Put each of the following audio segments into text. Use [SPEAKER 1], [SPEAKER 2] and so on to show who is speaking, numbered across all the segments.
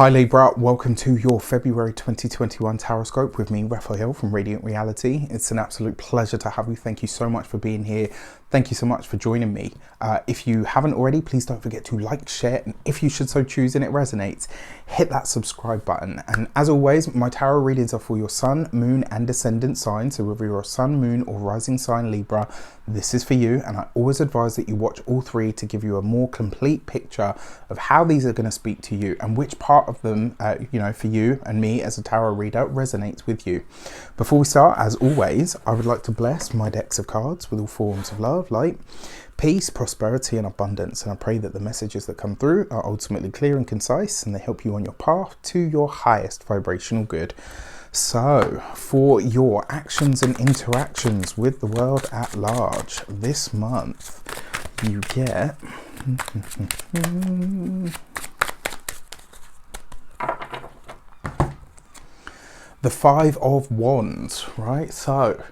[SPEAKER 1] Hi Libra, welcome to your February 2021 Tarot Scope with me, Raphael from Reydiant Reality. It's an absolute pleasure to have you. Thank you so much for being here. Thank you so much for joining me. If you haven't already, please don't forget to like, share, and if you should so choose and it resonates, hit that subscribe button. And as always, my tarot readings are for your sun, moon, and descendant sign. So whether you're a sun, moon, or rising sign Libra, this is for you. And I always advise that you watch all three to give you a more complete picture of how these are going to speak to you and which part of them, for you and me as a tarot reader resonates with you. Before we start, as always, I would like to bless my decks of cards with all forms of love, light, peace, prosperity, and abundance. And I pray that the messages that come through are ultimately clear and concise, and they help you on your path to your highest vibrational good. So, for your actions and interactions with the world at large this month, you get the Five of Wands, right? So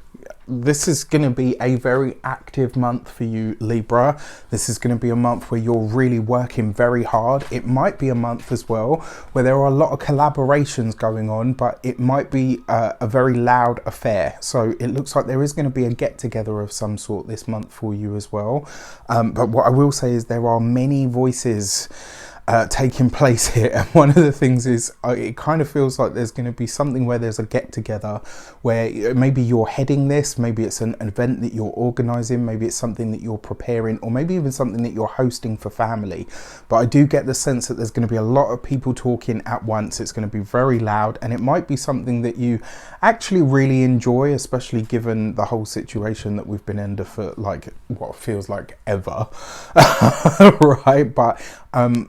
[SPEAKER 1] this is going to be a very active month for you, Libra. This is going to be a month where you're really working very hard. It might be a month as well where there are a lot of collaborations going on, but it might be a very loud affair. So it looks like there is going to be a get-together of some sort this month for you as well. But what I will say is there are many voices taking place here, and one of the things is it kind of feels like there's going to be something where there's a get together where maybe you're heading this, maybe it's an event that you're organizing, maybe it's something that you're preparing, or maybe even something that you're hosting for family. But I do get the sense that there's going to be a lot of people talking at once. It's going to be very loud, and it might be something that you actually really enjoy, especially given the whole situation that we've been under for like what feels like ever. Right? But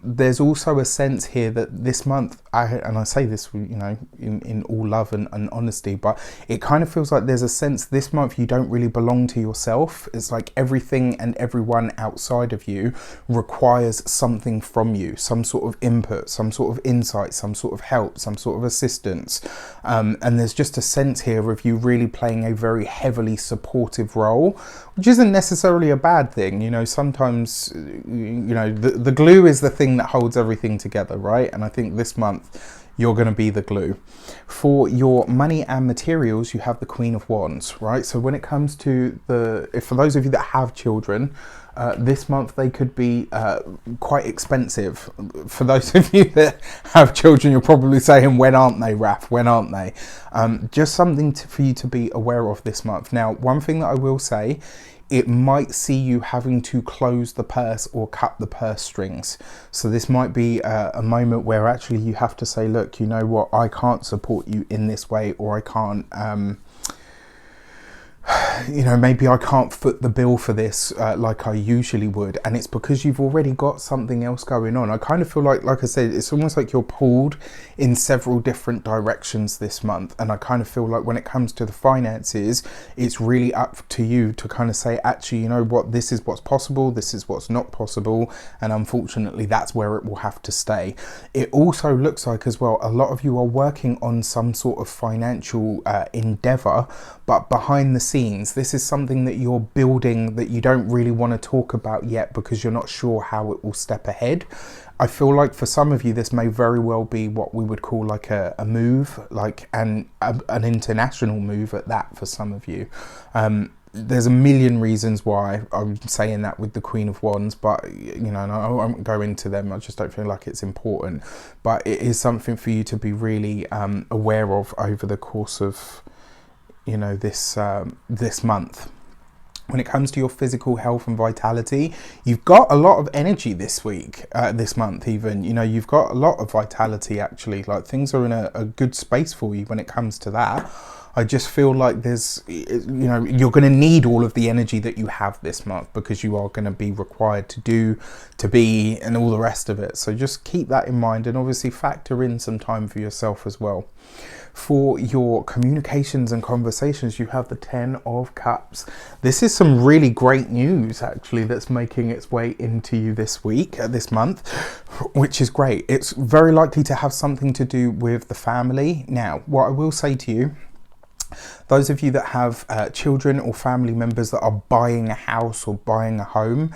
[SPEAKER 1] there's also a sense here that this month, I say this, in all love and honesty, but it kind of feels like there's a sense this month you don't really belong to yourself. It's like everything and everyone outside of you requires something from you, some sort of input, some sort of insight, some sort of help, some sort of assistance. And there's just a sense here of you really playing a very heavily supportive role, which isn't necessarily a bad thing. Sometimes, the glue is the thing that holds everything together, right? And I think this month you're going to be the glue. For your money and materials, you have the Queen of Wands, right? So when it comes to for those of you that have children, this month they could be quite expensive. For those of you that have children, you're probably saying, when aren't they, Raph? When aren't they? Just something for you to be aware of this month. Now, one thing that I will say, it might see you having to close the purse or cut the purse strings. So this might be a moment where actually you have to say, look, you know what, I can't support you in this way, or I can't, maybe I can't foot the bill for this like I usually would. And it's because you've already got something else going on. I kind of feel like I said, it's almost like you're pulled in several different directions this month. And I kind of feel like when it comes to the finances, it's really up to you to kind of say, actually, you know what, this is what's possible, this is what's not possible. And unfortunately, that's where it will have to stay. It also looks like as well, a lot of you are working on some sort of financial endeavor, but behind the scenes, this is something that you're building that you don't really want to talk about yet because you're not sure how it will step ahead. I feel like for some of you, this may very well be what we would call like a move, like an international move at that for some of you. There's a million reasons why I'm saying that with the Queen of Wands, but and I won't go into them. I just don't feel like it's important, but it is something for you to be really aware of over the course of this month. When it comes to your physical health and vitality, you've got a lot of energy this week, this month even. You've got a lot of vitality actually. Like things are in a good space for you when it comes to that. I just feel like there's, you're going to need all of the energy that you have this month because you are going to be required to do, to be, and all the rest of it. So just keep that in mind, and obviously factor in some time for yourself as well. For your communications and conversations, you have the 10 of Cups. This is some really great news actually that's making its way into you this week, this month, which is great. It's very likely to have something to do with the family. Now, what I will say to you Those of you that have children or family members that are buying a house or buying a home,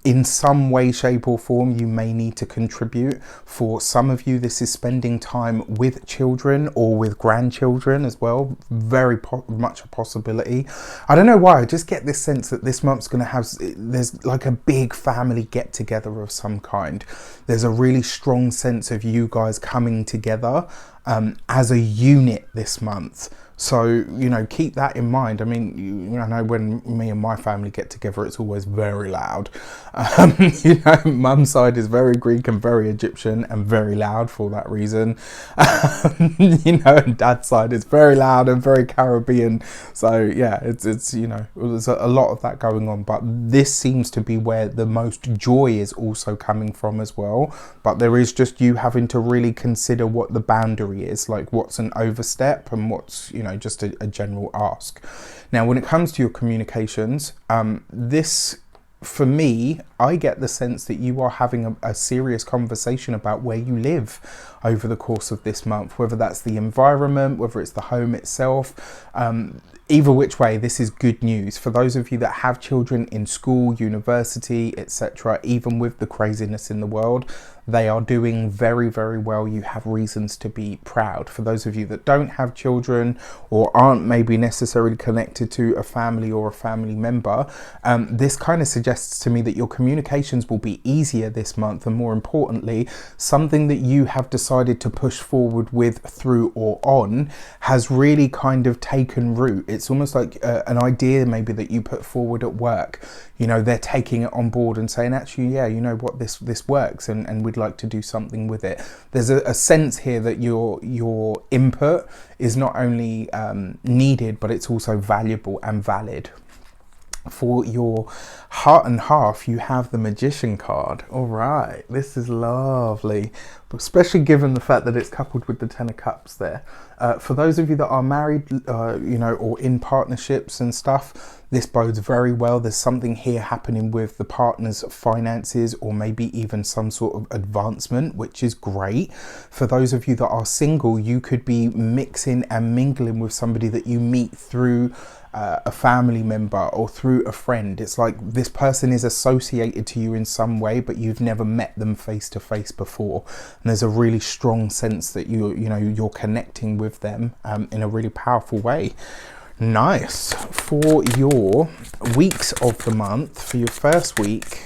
[SPEAKER 1] in some way, shape or form, you may need to contribute. For some of you, this is spending time with children or with grandchildren as well. Very much a possibility. I don't know why, I just get this sense that this month's going to have, there's like a big family get together of some kind. There's a really strong sense of you guys coming together as a unit this month. So, you know, keep that in mind. I mean, I know when me and my family get together, it's always very loud. You know, mum's side is very Greek and very Egyptian and very loud for that reason. You know, and dad's side is very loud and very Caribbean. So, yeah, it's you know, there's a lot of that going on. But this seems to be where the most joy is also coming from as well. But there is just you having to really consider what the boundary is, like what's an overstep and what's, you know, just a general ask. Now, when it comes to your communications, this, for me, I get the sense that you are having a serious conversation about where you live over the course of this month, whether that's the environment, whether it's the home itself. Either which way, this is good news. For those of you that have children in school, university, etc., even with the craziness in the world, they are doing very, very well. You have reasons to be proud. For those of you that don't have children or aren't maybe necessarily connected to a family or a family member, this kind of suggests to me that your communications will be easier this month, and more importantly, something that you have decided to push forward with, through or on, has really kind of taken root. It's almost like an idea maybe that you put forward at work. You know, they're taking it on board and saying, actually, yeah, you know what, this works, and we'd like to do something with it. There's a sense here that your input is not only needed, but it's also valuable and valid. For your heart and half, you have the Magician card. All right, this is lovely, especially given the fact that it's coupled with the Ten of Cups there. For those of you that are married, you know, or in partnerships and stuff, this bodes very well. There's something here happening with the partner's finances, or maybe even some sort of advancement, which is great. For those of you that are single, you could be mixing and mingling with somebody that you meet through a family member or through a friend. It's like this person is associated to you in some way, but you've never met them face to face before. And there's a really strong sense that you're connecting with them in a really powerful way. Nice. For your weeks of the month, for your first week,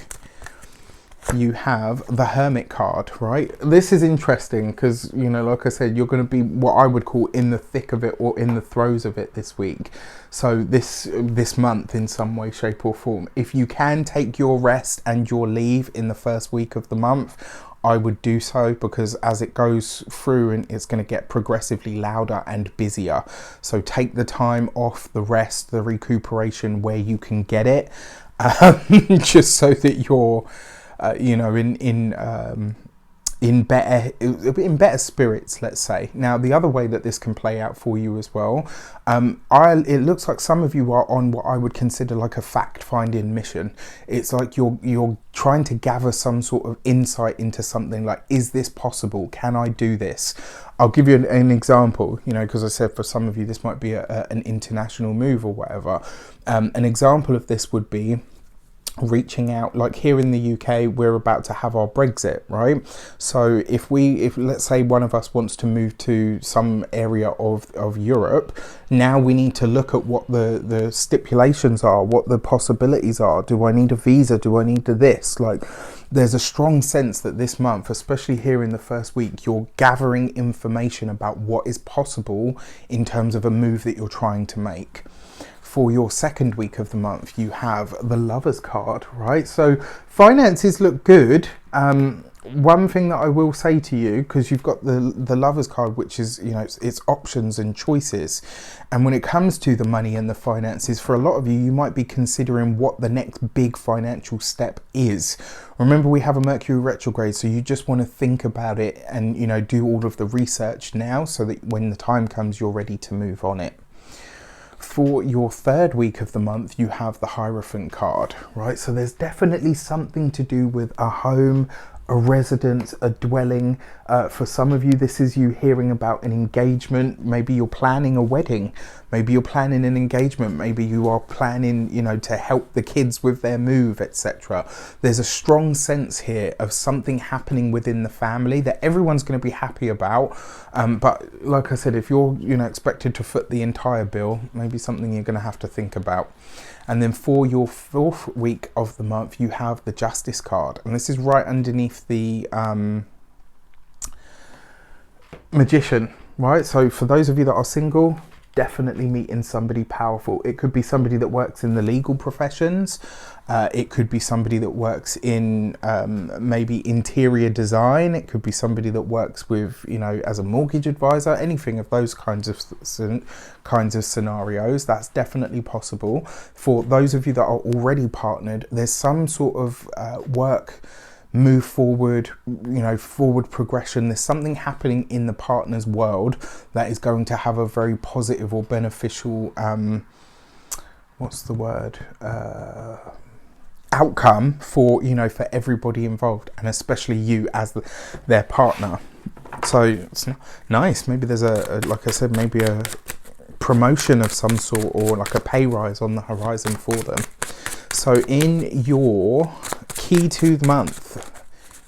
[SPEAKER 1] you have the Hermit card, right? This is interesting because, you know, like I said, you're going to be what I would call in the thick of it or in the throes of it this week. So this month in some way, shape or form. If you can take your rest and your leave in the first week of the month, I would do so, because as it goes through, and it's going to get progressively louder and busier. So take the time off, the rest, the recuperation where you can get it, just so that you're you know, in better spirits, let's say. Now, the other way that this can play out for you as well, it looks like some of you are on what I would consider like a fact-finding mission. It's like you're trying to gather some sort of insight into something, like, is this possible? Can I do this? I'll give you an example, you know, because I said for some of you this might be an international move or whatever. An example of this would be reaching out, like here in the UK, we're about to have our Brexit, right? So if let's say one of us wants to move to some area of Europe, now we need to look at what the stipulations are, what the possibilities are. Do I need a visa? Do I need this? Like, there's a strong sense that this month, especially here in the first week, you're gathering information about what is possible in terms of a move that you're trying to make. For your second week of the month, you have the Lovers card, right? So finances look good. One thing that I will say to you, because you've got the Lovers card, which is, you know, it's options and choices. And when it comes to the money and the finances, for a lot of you, you might be considering what the next big financial step is. Remember, we have a Mercury retrograde, so you just want to think about it and, you know, do all of the research now so that when the time comes, you're ready to move on it. For your third week of the month, you have the Hierophant card, right? So there's definitely something to do with a home, a residence, a dwelling. For some of you, this is you hearing about an engagement. Maybe you're planning a wedding. Maybe you're planning an engagement. Maybe you are planning, you know, to help the kids with their move, etc. There's a strong sense here of something happening within the family that everyone's going to be happy about. But like I said, if you're, you know, expected to foot the entire bill, maybe something you're going to have to think about. And then for your 4th week of the month, you have the Justice card. And this is right underneath the Magician, right? So for those of you that are single, definitely meeting somebody powerful. It could be somebody that works in the legal professions. It could be somebody that works in maybe interior design. It could be somebody that works with, you know, as a mortgage advisor, anything of those kinds of scenarios. That's definitely possible. For those of you that are already partnered, there's some sort of work move forward, you know, forward progression. There's something happening in the partner's world that is going to have a very positive or beneficial what's the word, outcome for, you know, for everybody involved, and especially you as their partner. So it's nice. Maybe there's like I said, maybe a promotion of some sort, or like a pay rise on the horizon for them. So in your key to the month,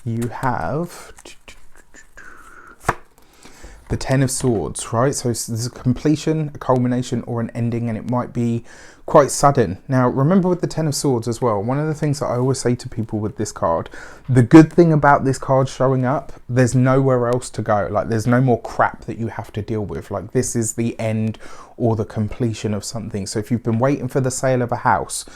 [SPEAKER 1] you have the 10 of Swords, right? So there's a completion, a culmination, or an ending, and it might be quite sudden. Now, remember with the 10 of Swords as well, one of the things that I always say to people with this card, the good thing about this card showing up, there's nowhere else to go. Like, there's no more crap that you have to deal with. Like, this is the end or the completion of something. So if you've been waiting for the sale of a house,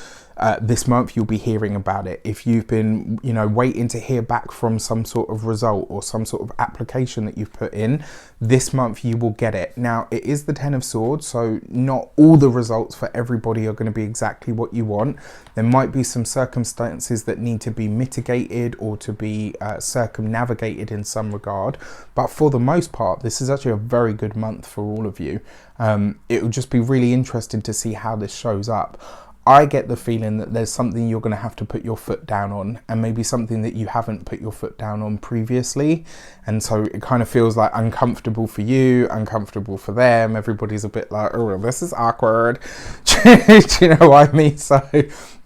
[SPEAKER 1] this month you'll be hearing about it. If you've been, you know, waiting to hear back from some sort of result or some sort of application that you've put in, this month you will get it. Now, it is the 10 of Swords, so not all the results for everybody are going to be exactly what you want. There might be some circumstances that need to be mitigated or to be circumnavigated in some regard, but for the most part, this is actually a very good month for all of you. It will just be really interesting to see how this shows up. I get the feeling that there's something you're going to have to put your foot down on, and maybe something that you haven't put your foot down on previously. And so it kind of feels like uncomfortable for you, uncomfortable for them. Everybody's a bit like, oh, this is awkward. Do you know what I mean? So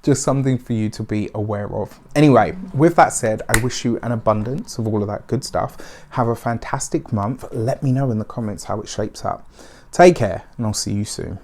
[SPEAKER 1] just something for you to be aware of. Anyway, with that said, I wish you an abundance of all of that good stuff. Have a fantastic month. Let me know in the comments how it shapes up. Take care, and I'll see you soon.